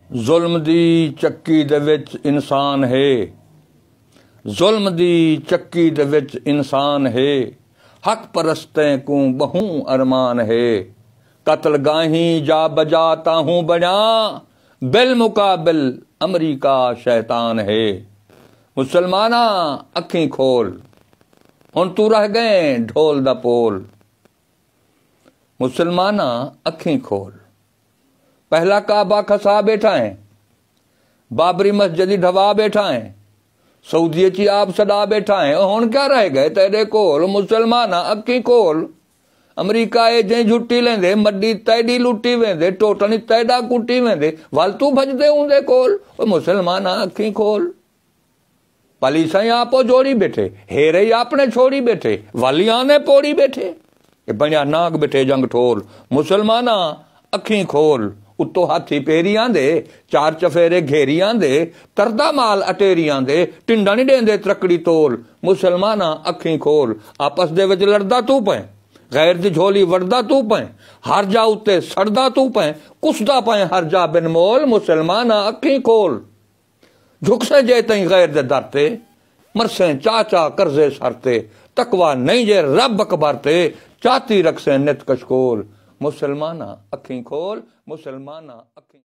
जुल्म दी चक्की दे विच इंसान है, जुल्म दी चक्की दे विच इंसान है। हक परस्तें को बहु अरमान है। कत्ल गाही जा बजा ताहू बना, बिल मुकाबिल अमरीका शैतान है। मुसलमाना अखी खोल, हुण तू रह गए ढोल दा पोल। मुसलमाना अखी खोल, पहला काबा खसा बैठा है, बाबरी मस्जिद ढवा बैठा है, सऊदी ची आप सदा बैठा है। हुण क्या रह गए तेरे कोल? मुसलमाना अखी खोल। अमरीका ए जे झुट्टी लेंदे, मड्डी तैडी लुटी वेंदे, टोटनी तैडा कुटी वेंदे, वाल तू भजदे उंदे कोल। मुसलमाना अखी खोल। पलीसा आपो जोड़ी बैठे, हेरे आपने छोड़ी बैठे, वालिया ने पोड़ी बैठे, ये बनिया नाग बैठे जंग ठोल। मुसलमाना अखी खोल, उत्तो हाथी पेरी आंदे, चार चफेरे घेरी आंदे, तरदा माल अटेरी आंदे, टिंडा नहीं देंदे त्रकड़ी तोल। मुसलमाना अखी खोल, आपस दे विच लड़दा तू पे, गैर दी झोली वड़दा तू पे, हर जा उत्ते सड़दा तू पे, कुसदा पे हर जा बिन मोल। मुसलमाना अखी खोल, झुकसे जे तई गैर दे दरते, मरसे चाचा कर्जे सरते, तकवा नहीं जे रब अकबरते, चाती रखसे नित कशकोल। मुसलमाना अखी खोल, मुसलमाना अखी